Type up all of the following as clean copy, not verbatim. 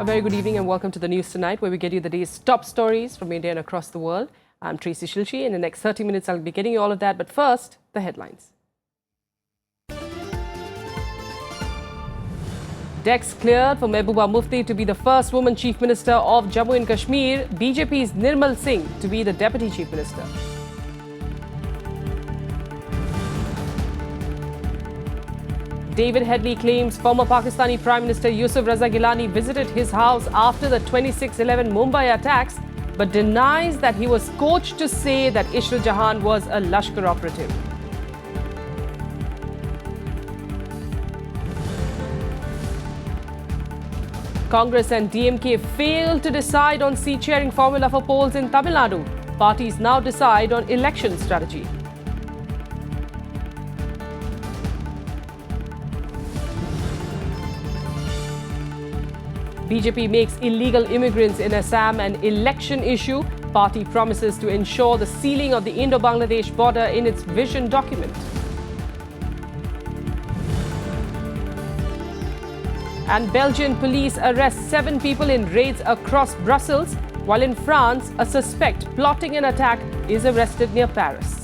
A very good evening and welcome to the news tonight, where we get you the day's top stories from India and across the world. I'm Tracy Shilchi. In the next 30 minutes, I'll be getting you all of that. But first, the headlines. Decks cleared for Mehbooba Mufti to be the first woman Chief Minister of Jammu and Kashmir. BJP's Nirmal Singh to be the Deputy Chief Minister. David Headley claims former Pakistani Prime Minister Yusuf Raza Gilani visited his house after the 26/11 Mumbai attacks, but denies that he was coached to say that Ishrat Jahan was a Lashkar operative. Congress and DMK failed to decide on seat-sharing formula for polls in Tamil Nadu. Parties now decide on election strategy. BJP makes illegal immigrants in Assam an election issue. Party promises to ensure the sealing of the Indo-Bangladesh border in its vision document. And Belgian police arrest 7 people in raids across Brussels, while in France, a suspect plotting an attack is arrested near Paris.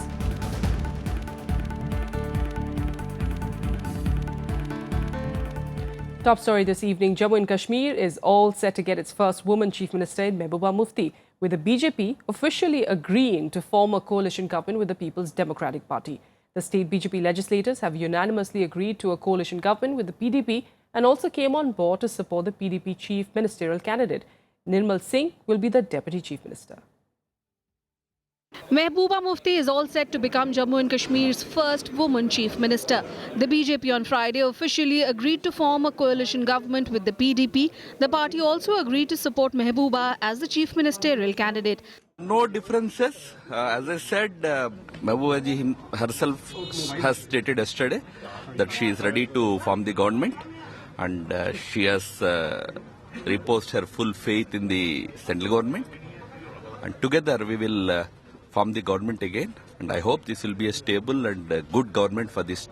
Top story this evening, Jammu and Kashmir is all set to get its first woman Chief Minister in Mehbooba Mufti, with the BJP officially agreeing to form a coalition government with the People's Democratic Party. The state BJP legislators have unanimously agreed to a coalition government with the PDP and also came on board to support the PDP Chief Ministerial candidate. Nirmal Singh will be the Deputy Chief Minister. Mehbooba Mufti is all set to become Jammu and Kashmir's first woman Chief Minister. The BJP on Friday officially agreed to form a coalition government with the PDP. The party also agreed to support Mehbooba as the Chief Ministerial candidate. No differences. As I said, Mehbooba ji herself has stated yesterday that she is ready to form the government, and she has reposed her full faith in the central government. And together we will form the government again, and I hope this will be a stable and good government for this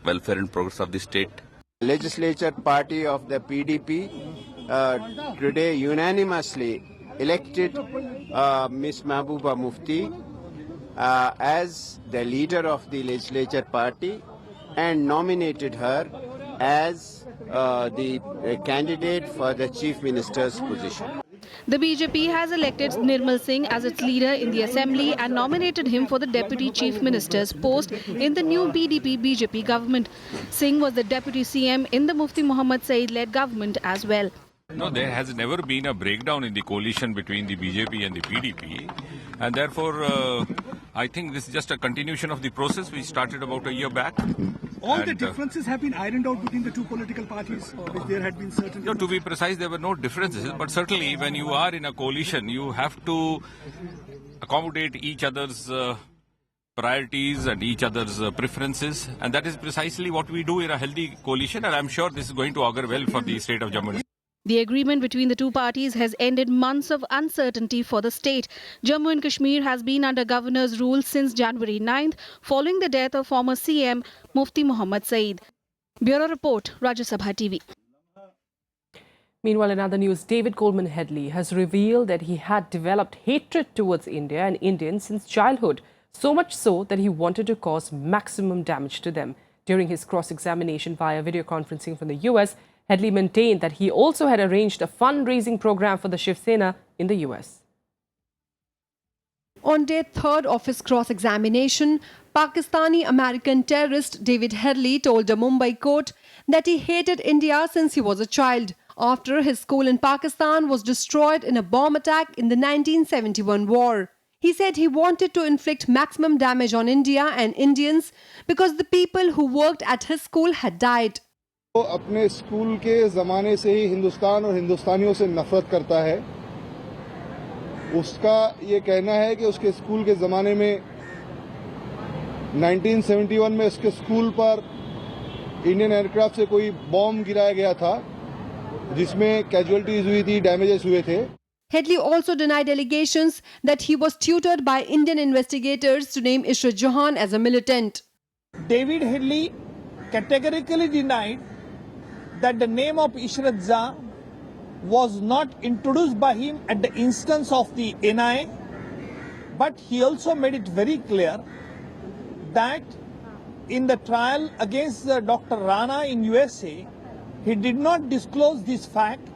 welfare and progress of the state. Legislature party of the PDP today unanimously elected Ms. Mehbooba Mufti as the leader of the legislature party and nominated her as the candidate for the Chief Minister's position. The BJP has elected Nirmal Singh as its leader in the assembly and nominated him for the Deputy Chief Minister's post in the new PDP-BJP government. Singh was the Deputy CM in the Mufti Muhammad Saeed-led government as well. No, there has never been a breakdown in the coalition between the BJP and the PDP, and therefore I think this is just a continuation of the process we started about a year back. All the differences have been ironed out between the two political parties, if there had been certain... No, to be precise, there were no differences, but certainly when you are in a coalition, you have to accommodate each other's priorities and each other's preferences, and that is precisely what we do in a healthy coalition, and I'm sure this is going to augur well for the state of Jammu. The agreement between the two parties has ended months of uncertainty for the state. Jammu and Kashmir has been under governor's rule since January 9th, following the death of former CM Mufti Muhammad Saeed. Bureau Report, Rajya Sabha TV. Meanwhile, in other news, David Coleman Headley has revealed that he had developed hatred towards India and Indians since childhood, so much so that he wanted to cause maximum damage to them. During his cross-examination via video conferencing from the US, Headley maintained that he also had arranged a fundraising program for the Shiv Sena in the US. On day 3rd of his cross-examination, Pakistani-American terrorist David Headley told a Mumbai court that he hated India since he was a child, after his school in Pakistan was destroyed in a bomb attack in the 1971 war. He said he wanted to inflict maximum damage on India and Indians because the people who worked at his school had died. वो अपने school के ज़माने से ही हिंदुस्तान और हिंदुस्तानियों से नफरत करता है। उसका ये कहना है कि उसके स्कूल के ज़माने में 1971 में उसके स्कूल पर इंडियन एयरक्राफ्ट से कोई बॉम्ब गिराया गया था, जिसमें कैजुअल्टीज हुई थी, डैमेजेस हुए थे। Headley also denied allegations that he was tutored by Indian investigators to name Ishrat Jahan as a militant. David Headley categorically denied that the name of Ishrat Jahan was not introduced by him at the instance of the NIA, but he also made it very clear that in the trial against Dr. Rana in USA, he did not disclose this fact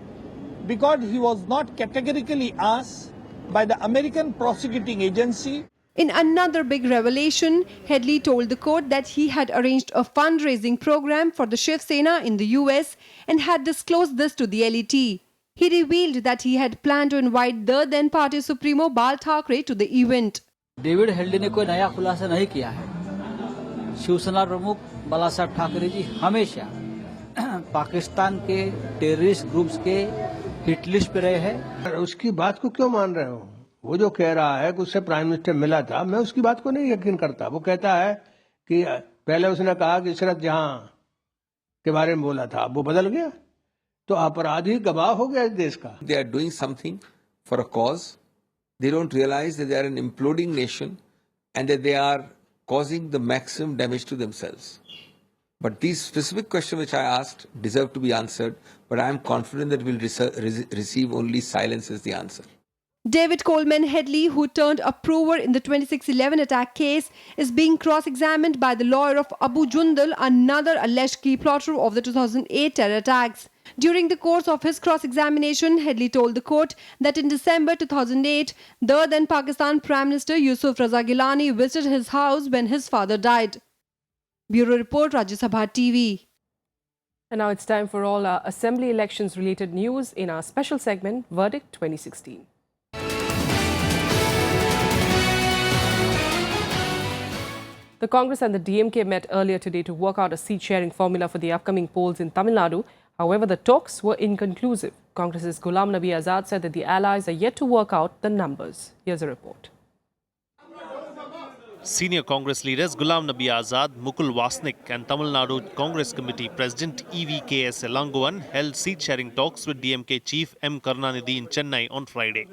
because he was not categorically asked by the American prosecuting agency. In another big revelation, Headley told the court that he had arranged a fundraising program for the Shiv Sena in the US and had disclosed this to the LET. He revealed that he had planned to invite the then party supremo Bal Thackeray to the event. David Headley ने कोई नया खुलासा नहीं किया है। शिवसेना प्रमुख बाला साहब ठाकरे जी हमेशा पाकिस्तान के टेररिस्ट ग्रुप्स के हिट लिस्ट पे रहे हैं। उसकी बात को क्यों मान रहे हो? वो जो कह रहा है कि उससे प्राइम मिनिस्टर मिला था, मैं उसकी बात को नहीं यकीन करता। वो कहता है कि पहले उसने कहा कि इशरत जहां के बारे में बोला था, वो बदल गया, तो अपराधी गवाह हो गया इस देश का। They are doing something for a cause. They don't realize that they are an imploding nation and that they are causing the maximum damage to themselves. But these specific questions which I asked deserve to be answered, but I am confident that we will receive only silence as the answer. David Coleman Headley, who turned approver in the 2611 attack case, is being cross-examined by the lawyer of Abu Jundal, another alleged key plotter of the 2008 terror attacks. During the course of his cross-examination, Headley told the court that in December 2008, the then Pakistan Prime Minister Yusuf Raza Gilani visited his house when his father died. Bureau Report, Rajya Sabha TV. And now it's time for all our assembly elections related news in our special segment, Verdict 2016. The Congress and the DMK met earlier today to work out a seat-sharing formula for the upcoming polls in Tamil Nadu. However, the talks were inconclusive. Congress's Ghulam Nabi Azad said that the allies are yet to work out the numbers. Here's a report. Senior Congress leaders Ghulam Nabi Azad, Mukul Wasnik and Tamil Nadu Congress Committee President EVKS Elangovan held seat-sharing talks with DMK Chief M. Karunanidhi in Chennai on Friday.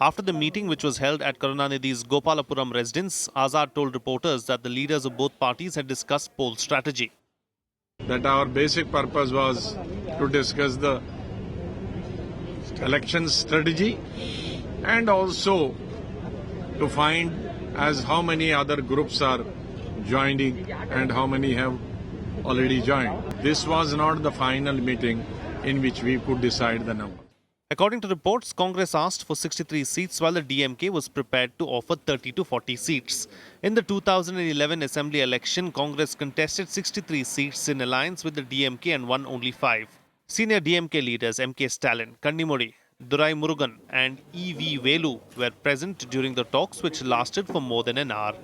After the meeting, which was held at Karunanidhi's Gopalapuram residence, Azad told reporters that the leaders of both parties had discussed poll strategy. That our basic purpose was to discuss the election strategy and also to find as how many other groups are joining and how many have already joined. This was not the final meeting in which we could decide the number. According to reports, Congress asked for 63 seats while the DMK was prepared to offer 30 to 40 seats. In the 2011 Assembly election, Congress contested 63 seats in alliance with the DMK and won only 5. Senior DMK leaders M.K. Stalin, Kannimudi, Durai Murugan and E.V. Velu were present during the talks, which lasted for more than an hour.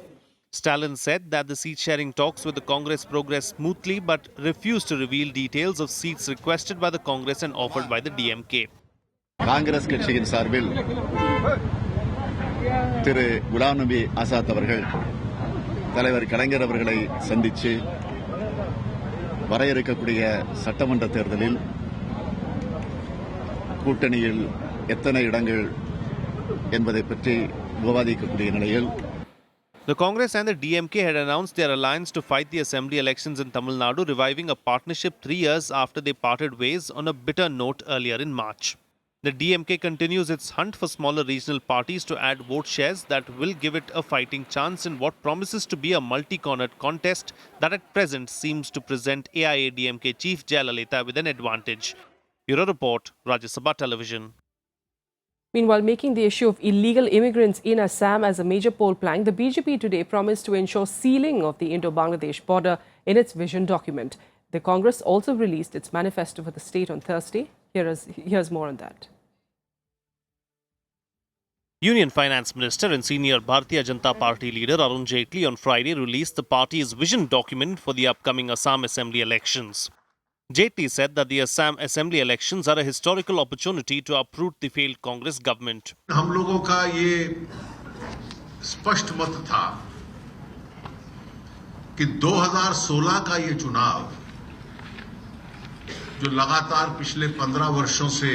Stalin said that the seat-sharing talks with the Congress progressed smoothly but refused to reveal details of seats requested by the Congress and offered by the DMK. Congress கட்சியின் சார்பில் திரு குலாம் நபி ஆசாத் அவர்கள் தலைவர் கலைஞர் அவர்களை சந்தித்து வர இருக்கக்கூடிய சட்டமன்ற தேர்தலில் கூட்டணியில் எத்தனை இடங்கள் என்பதை பற்றி விவாதிக்கக்கூடிய நிலையில் The Congress and the DMK had announced their alliance to fight the assembly elections in Tamil Nadu, reviving a partnership 3 years after they parted ways on a bitter note earlier in March. The DMK continues its hunt for smaller regional parties to add vote shares that will give it a fighting chance in what promises to be a multi-cornered contest that at present seems to present AIA-DMK Chief Jayalalitha with an advantage. Bureau Report, Rajya Sabha Television. Meanwhile, making the issue of illegal immigrants in Assam as a major poll plank, the BJP today promised to ensure sealing of the Indo-Bangladesh border in its vision document. The Congress also released its manifesto for the state on Thursday. Here's more on that. Union Finance Minister and senior Bharatiya Janata Party leader Arun Jaitley on Friday released the party's vision document for the upcoming Assam Assembly elections. Jaitley said that the Assam Assembly elections are a historical opportunity to uproot the failed Congress government. हम लोगों का ये स्पष्ट मत था कि 2016 का ये चुनाव जो लगातार पिछले 15 वर्षों से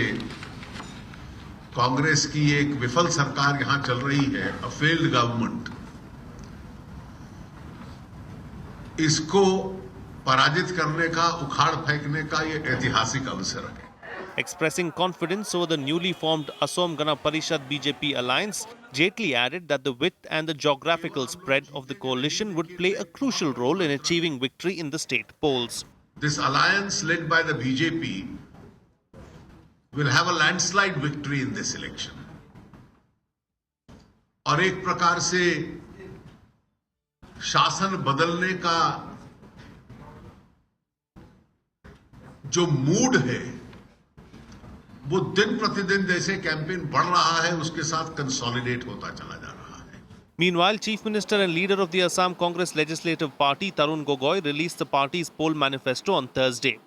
कांग्रेस की एक विफल सरकार यहां चल रही है, अ फेल्ड गवर्नमेंट, इसको पराजित करने का, उखाड़ फेंकने का ये ऐतिहासिक अवसर है। Expressing confidence over the newly formed Assam Gana Parishad BJP alliance, Jaitley added that the width and the geographical spread of the coalition would play a crucial role in achieving victory in the state polls. This alliance led by the BJP will have a landslide victory in this election. और एक प्रकार से शासन बदलने का जो mood है वो दिन प्रतिदिन जैसे कैंपेन बढ़ रहा है उसके साथ कंसोलिडेट होता चला जा रहा है. Meanwhile, Chief Minister and leader of the Assam Congress Legislative Party, Tarun Gogoi, released the party's poll manifesto on Thursday.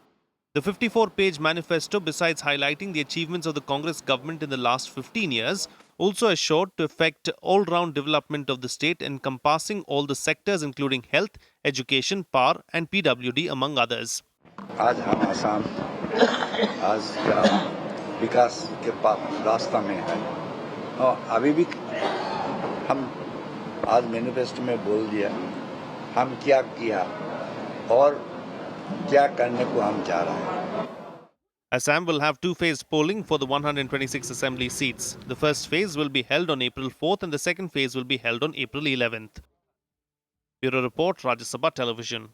The 54-page manifesto, besides highlighting the achievements of the Congress government in the last 15 years, also assured to effect all-round development of the state encompassing all the sectors including health, education, power and PWD among others. आज हम आसाम आज का विकास के रास्ता में है और अभी भी हम आज मैनिफेस्टो में बोल दिया हम क्या किया और क्या करने को हम जा रहे हैं. Assam will have two-phase polling for the 126 assembly seats. The first phase will be held on April 4th and the second phase will be held on April 11th. Bureau Report, Rajya Sabha Television.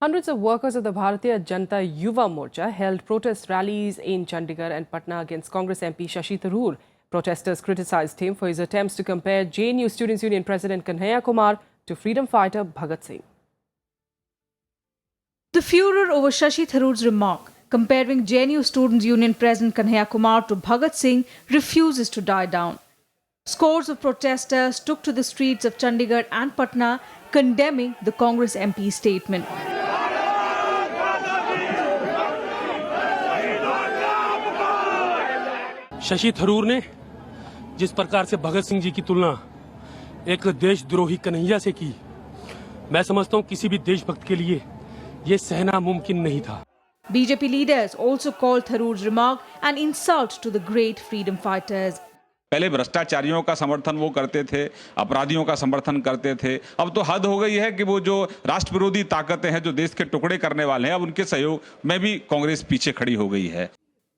Hundreds of workers of the Bharatiya Janata Yuva Morcha held protest rallies in Chandigarh and Patna against Congress MP Shashi Tharoor. Protesters criticized him for his attempts to compare JNU Students' Union President Kanhaiya Kumar to freedom fighter Bhagat Singh. The furor over Shashi Tharoor's remark, comparing JNU Students' Union President Kanhaiya Kumar to Bhagat Singh, refuses to die down. Scores of protesters took to the streets of Chandigarh and Patna, condemning the Congress MP's statement. Shashi Tharoor ने जिस प्रकार से भगत सिंह जी की तुलना एक देशद्रोही कन्हैया से की, मैं समझता हूं किसी भी देशभक्त के लिए ये सहना मुमकिन नहीं था. BJP leaders also called Tharoor's remark an insult to the great freedom fighters. पहले भ्रष्टाचारियों का समर्थन वो करते थे, अपराधियों का समर्थन करते थे. अब तो हद हो गई है कि वो जो राष्ट्र विरोधी ताकतें हैं, जो देश के टुकड़े करने वाले हैं, अब उनके सहयोग में भी कांग्रेस पीछे खड़ी हो गई है.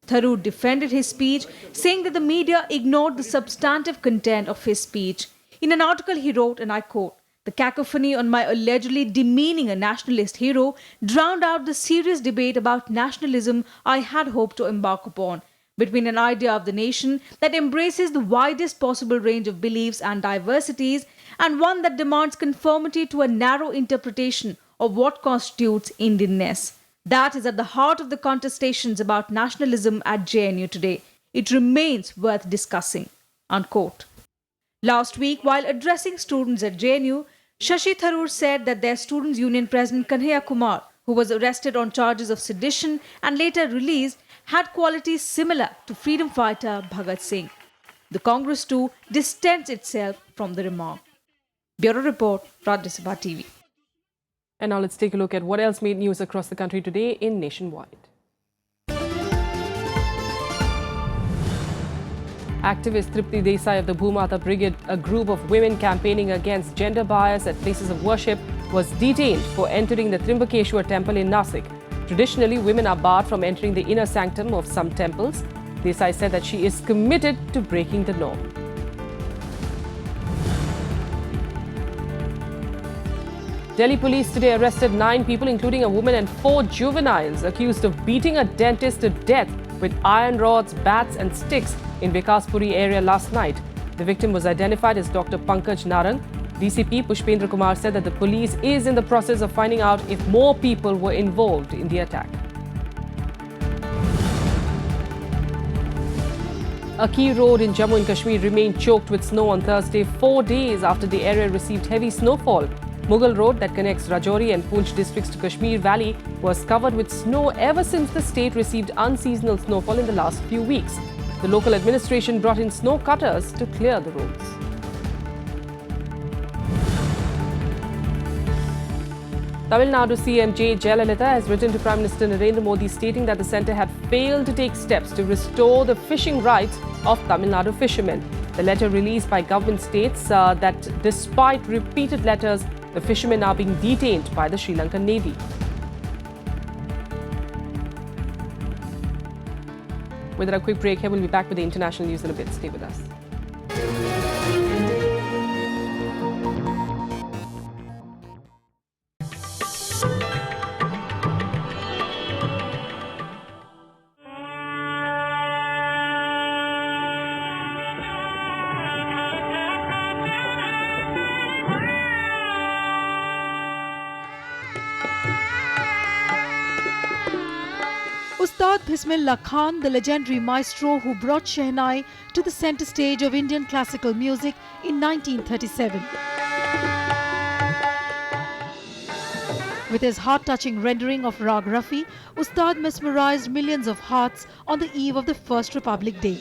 Tharoor defended his speech, saying that the media ignored the substantive content of his speech. In an article he wrote, and I quote, "The cacophony on my allegedly demeaning a nationalist hero drowned out the serious debate about nationalism I had hoped to embark upon, between an idea of the nation that embraces the widest possible range of beliefs and diversities and one that demands conformity to a narrow interpretation of what constitutes Indianness. That is at the heart of the contestations about nationalism at JNU today. It remains worth discussing." Unquote. Last week, while addressing students at JNU, Shashi Tharoor said that their Students' Union President Kanhaiya Kumar, who was arrested on charges of sedition and later released, had qualities similar to freedom fighter Bhagat Singh. The Congress too distanced itself from the remark. Bureau Report, Rajya Sabha TV. And now let's take a look at what else made news across the country today in Nationwide. Activist Tripti Desai of the Bhumata Brigade, a group of women campaigning against gender bias at places of worship, was detained for entering the Trimbakeshwar temple in Nasik. Traditionally, women are barred from entering the inner sanctum of some temples. Desai said that she is committed to breaking the norm. Delhi police today arrested 9 people, including a woman and 4 juveniles, accused of beating a dentist to death with iron rods, bats and sticks in Vikaspuri area last night. The victim was identified as Dr. Pankaj Narang. DCP Pushpendra Kumar said that the police is in the process of finding out if more people were involved in the attack. A key road in Jammu and Kashmir remained choked with snow on Thursday, 4 days after the area received heavy snowfall. Mughal Road that connects Rajouri and Poonch districts to Kashmir Valley was covered with snow ever since the state received unseasonal snowfall in the last few weeks. The local administration brought in snow cutters to clear the roads. Tamil Nadu CM J. Jayalalitha has written to Prime Minister Narendra Modi stating that the centre had failed to take steps to restore the fishing rights of Tamil Nadu fishermen. The letter released by government states that despite repeated letters, The fishermen are being detained by the Sri Lankan Navy. With a quick break here, we'll be back with the international news in a bit. Stay with us. Ustad Bismillah Khan, the legendary maestro who brought Shehnai to the center stage of Indian classical music in 1937. With his heart-touching rendering of Rag Rafi, Ustad mesmerized millions of hearts on the eve of the First Republic Day.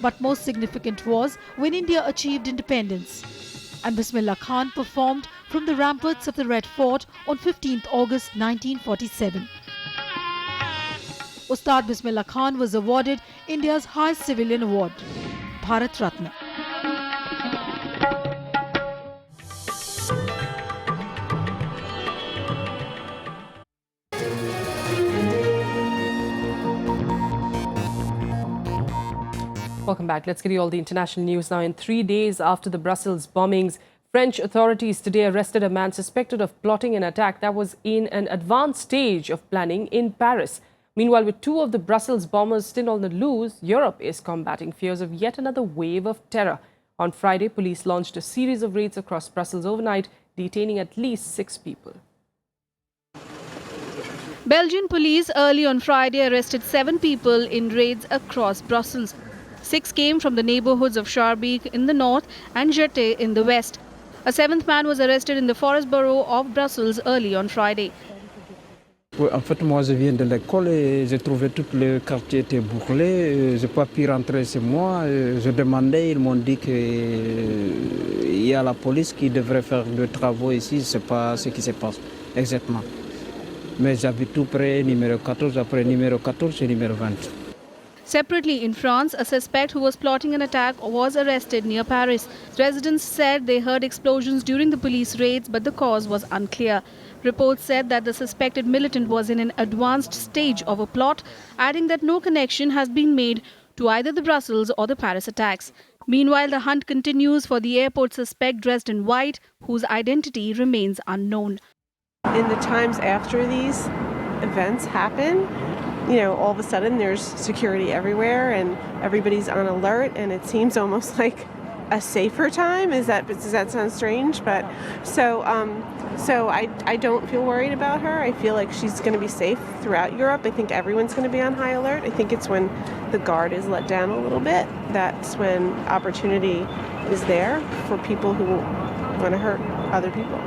But most significant was when India achieved independence. And Bismillah Khan performed from the ramparts of the Red Fort on 15th August 1947. Ustad Bismillah Khan was awarded India's highest civilian award, Bharat Ratna. Welcome back. Let's get you all the international news now. In 3 days after the Brussels bombings, French authorities today arrested a man suspected of plotting an attack that was in an advanced stage of planning in Paris. Meanwhile, with 2 of the Brussels bombers still on the loose, Europe is combating fears of yet another wave of terror. On Friday, police launched a series of raids across Brussels overnight, detaining at least 6 people. Belgian police early on Friday arrested 7 people in raids across Brussels. 6 came from the neighborhoods of Schaerbeek in the north and Jette in the west. A 7th man was arrested in the forest borough of Brussels early on Friday. Oui, en fait, moi, je viens de l'école et j'ai trouvé tout le quartier était bouclé. Je n'ai pas pu rentrer chez moi. Je demandais, ils m'ont dit qu'il y a la police qui devrait faire des travaux ici. Je ne sais pas ce qui se passe exactement. Mais j'habite tout près, numéro 14, après numéro 14 et numéro 20. Separately, in France, a suspect who was plotting an attack was arrested near Paris. Residents said they heard explosions during the police raids, but the cause was unclear. Reports said that the suspected militant was in an advanced stage of a plot, adding that no connection has been made to either the Brussels or the Paris attacks. Meanwhile, the hunt continues for the airport suspect dressed in white, whose identity remains unknown. In the times after these events happen, all of a sudden there's security everywhere and everybody's on alert, and it seems almost like a safer time. Does that sound strange? But so I don't feel worried about her. I feel like she's going to be safe throughout Europe. I think everyone's going to be on high alert. I think it's when the guard is let down a little bit, that's when opportunity is there for people who want to hurt other people.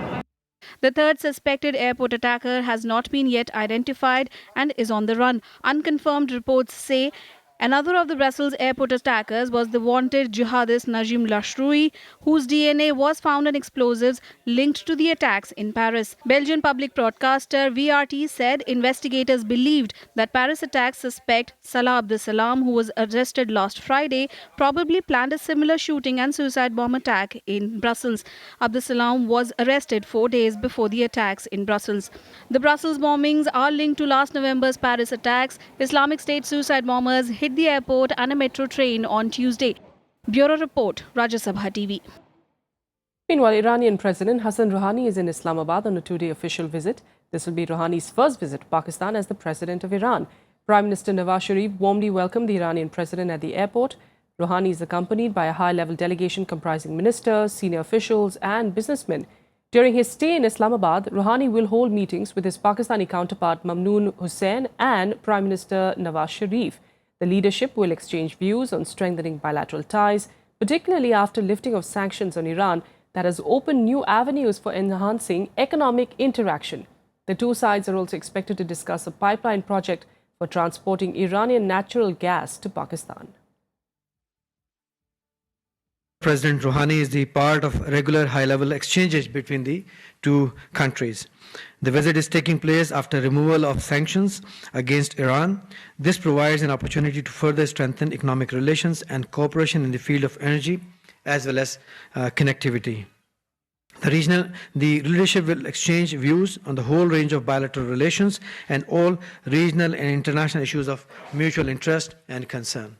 The third suspected airport attacker has not been yet identified and is on the run. Unconfirmed reports say another of the Brussels airport attackers was the wanted jihadist Najim Lashroui, whose DNA was found in explosives linked to the attacks in Paris. Belgian public broadcaster VRT said investigators believed that Paris attack suspect Salah Abdesalam, who was arrested last Friday, probably planned a similar shooting and suicide bomb attack in Brussels. Abdesalam was arrested 4 days before the attacks in Brussels. The Brussels bombings are linked to last November's Paris attacks. Islamic State suicide bombers hit the airport and a metro train on Tuesday. Bureau Report, Rajya Sabha TV. Meanwhile, Iranian President Hassan Rouhani is in Islamabad on a 2-day official visit. This will be Rouhani's first visit to Pakistan as the President of Iran. Prime Minister Nawaz Sharif warmly welcomed the Iranian President at the airport. Rouhani is accompanied by a high-level delegation comprising ministers, senior officials and businessmen. During his stay in Islamabad, Rouhani will hold meetings with his Pakistani counterpart Mamnoon Hussain and Prime Minister Nawaz Sharif. The leadership will exchange views on strengthening bilateral ties, particularly after lifting of sanctions on Iran that has opened new avenues for enhancing economic interaction. The two sides are also expected to discuss a pipeline project for transporting Iranian natural gas to Pakistan. President Rouhani is the part of regular high-level exchanges between the two countries. The visit is taking place after removal of sanctions against Iran. This provides an opportunity to further strengthen economic relations and cooperation in the field of energy as well as connectivity. The The leadership will exchange views on the whole range of bilateral relations and all regional and international issues of mutual interest and concern.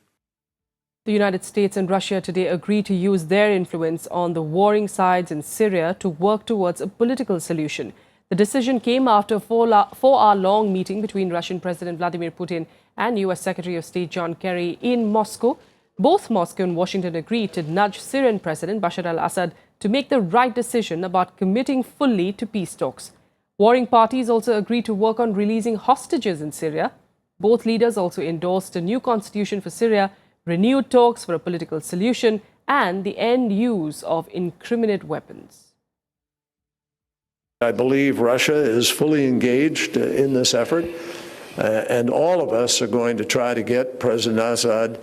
The United States and Russia today agreed to use their influence on the warring sides in Syria to work towards a political solution. The decision came after a four-hour-long meeting between Russian President Vladimir Putin and U.S. Secretary of State John Kerry in Moscow. Both Moscow and Washington agreed to nudge Syrian President Bashar al-Assad to make the right decision about committing fully to peace talks. Warring parties also agreed to work on releasing hostages in Syria. Both leaders also endorsed a new constitution for Syria, renewed talks for a political solution, and the end use of incriminate weapons. I believe Russia is fully engaged in this effort, and all of us are going to try to get President Assad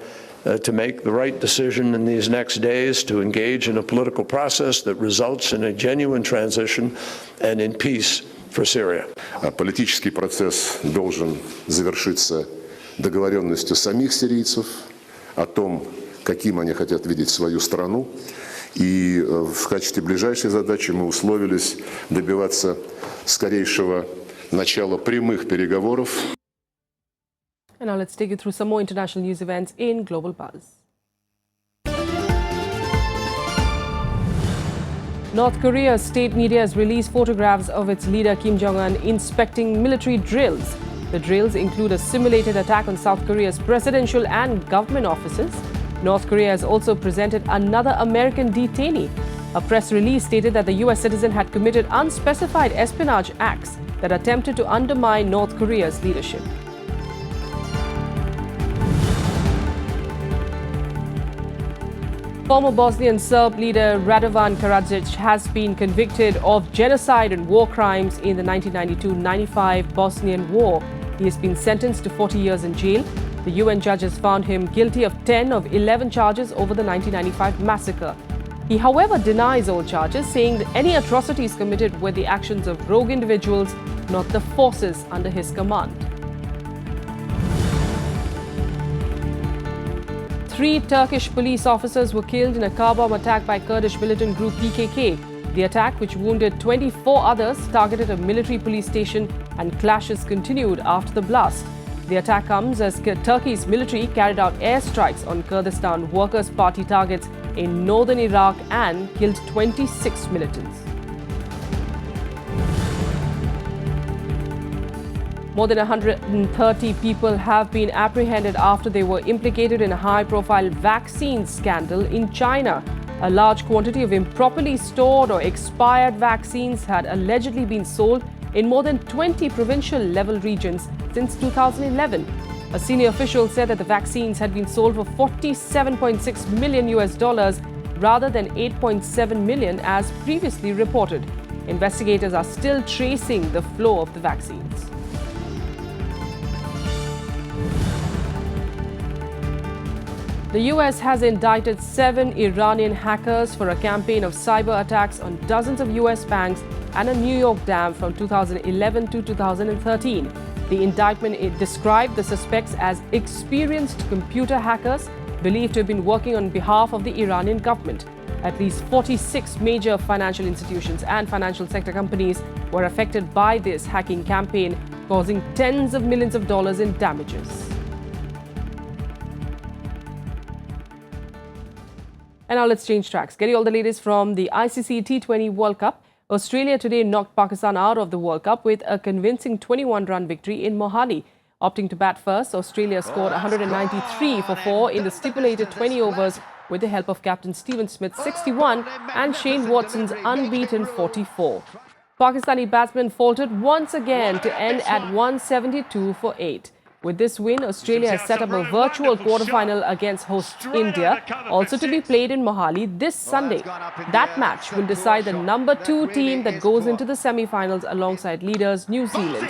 to make the right decision in these next days to engage in a political process that results in a genuine transition and in peace for Syria. Политический процесс должен завершиться договоренностью самих сирийцев о том, каким они хотят видеть свою страну. И в качестве ближайшей задачи мы условились добиваться скорейшего начала прямых переговоров. And now let's take you through some more international news events in Global Buzz. North Korea's state media has released photographs of its leader Kim Jong-un inspecting military drills. The drills include a simulated attack on South Korea's presidential and government offices. North Korea has also presented another American detainee. A press release stated that the U.S. citizen had committed unspecified espionage acts that attempted to undermine North Korea's leadership. Former Bosnian Serb leader Radovan Karadzic has been convicted of genocide and war crimes in the 1992-95 Bosnian War. He has been sentenced to 40 years in jail. The UN judges found him guilty of 10 of 11 charges over the 1995 massacre. He, however, denies all charges, saying that any atrocities committed were the actions of rogue individuals, not the forces under his command. 3 Turkish police officers were killed in a car bomb attack by Kurdish militant group PKK. The attack, which wounded 24 others, targeted a military police station, and clashes continued after the blast. The attack comes as Turkey's military carried out airstrikes on Kurdistan Workers' Party targets in northern Iraq and killed 26 militants. More than 130 people have been apprehended after they were implicated in a high-profile vaccine scandal in China. A large quantity of improperly stored or expired vaccines had allegedly been sold in more than 20 provincial-level regions since 2011. A senior official said that the vaccines had been sold for $47.6 million rather than $8.7 million as previously reported. Investigators are still tracing the flow of the vaccines. The US has indicted 7 Iranian hackers for a campaign of cyber attacks on dozens of US banks and a New York dam from 2011 to 2013. The indictment described the suspects as experienced computer hackers believed to have been working on behalf of the Iranian government. At least 46 major financial institutions and financial sector companies were affected by this hacking campaign, causing tens of millions of dollars in damages. And now let's change tracks. Getting all the latest from the ICC T20 World Cup. Australia today knocked Pakistan out of the World Cup with a convincing 21-run victory in Mohali. Opting to bat first, Australia scored 193 for 4 in the stipulated 20 overs with the help of captain Steven Smith's 61 and Shane Watson's unbeaten 44. Pakistani batsmen faltered once again to end at 172 for 8. With this win, Australia has set up a virtual quarterfinal against host India, also to be played in Mohali this Sunday. That match will decide the number 2 team that goes into the semi-finals alongside leaders New Zealand.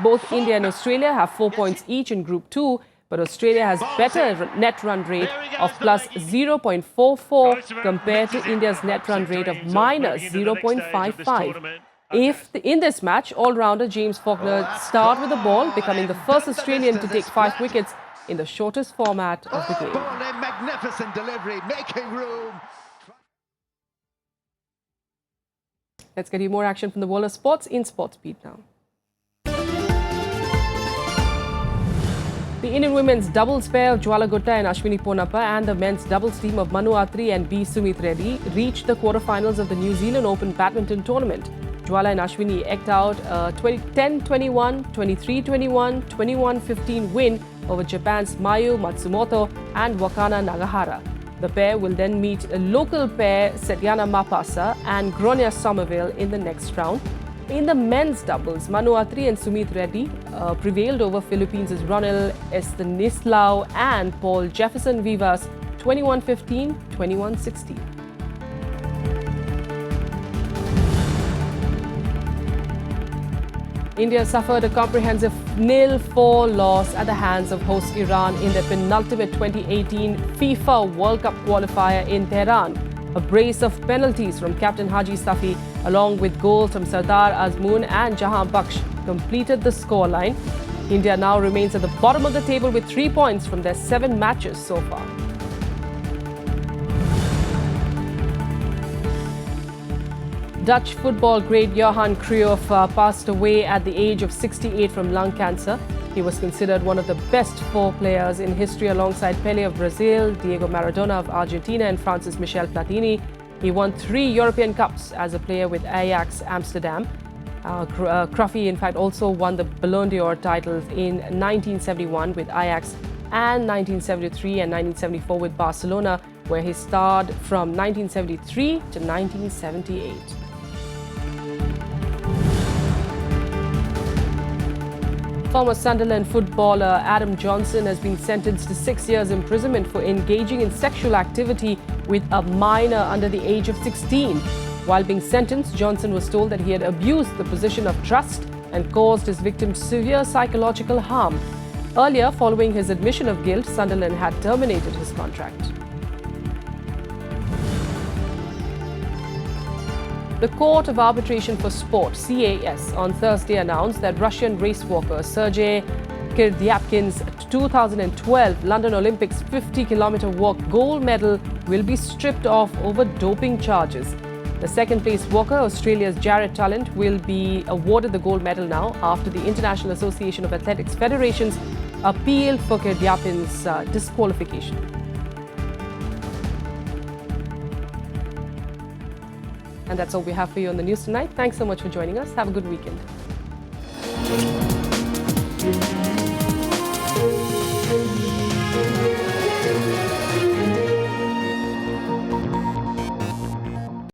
Both India and Australia have 4 points each in Group 2, but Australia has better net run rate of plus 0.44 compared to India's net run rate of minus 0.55. In this match, all-rounder James Faulkner starred with the ball, becoming the first Australian to take 5 wickets in the shortest format of the game. Magnificent delivery, making room. Let's get you more action from the world of sports in Sports Beat now. The Indian women's doubles pair of Jwala Gutta and Ashwini Ponnappa and the men's doubles team of Manu Atri and B. Sumit Reddy reached the quarterfinals of the New Zealand Open badminton tournament. Jwala and Ashwini eked out a 10-21, 23-21, 21-15 win over Japan's Mayu Matsumoto and Wakana Nagahara. The pair will then meet a local pair Setyana Mapasa and Gronya Somerville in the next round. In the men's doubles, Manu Atri and Sumit Reddy prevailed over Philippines' Ronel Estanislao and Paul Jefferson Vivas 21-15, 21-16. India suffered a comprehensive 0-4 loss at the hands of host Iran in their penultimate 2018 FIFA World Cup qualifier in Tehran. A brace of penalties from captain Haji Safi along with goals from Sardar Azmoon and Jahan Baksh completed the scoreline. India now remains at the bottom of the table with 3 points from their 7 matches so far. Dutch football great Johan Cruyff passed away at the age of 68 from lung cancer. He was considered one of the best 4 players in history alongside Pelé of Brazil, Diego Maradona of Argentina and Francis Michel Platini. He won 3 European Cups as a player with Ajax Amsterdam. Cruyff, in fact, also won the Ballon d'Or titles in 1971 with Ajax and 1973 and 1974 with Barcelona, where he starred from 1973 to 1978. Former Sunderland footballer Adam Johnson has been sentenced to 6 years imprisonment for engaging in sexual activity with a minor under the age of 16. While being sentenced, Johnson was told that he had abused the position of trust and caused his victims severe psychological harm. Earlier, following his admission of guilt, Sunderland had terminated his contract. The Court of Arbitration for Sport, CAS, on Thursday announced that Russian race walker Sergei Kirdyapkin's 2012 London Olympics 50-kilometer walk gold medal will be stripped off over doping charges. The second-place walker, Australia's Jared Talent, will be awarded the gold medal now after the International Association of Athletics Federations appealed for Kirdyapkin's disqualification. And that's all we have for you on the news tonight. Thanks so much for joining us. Have a good weekend.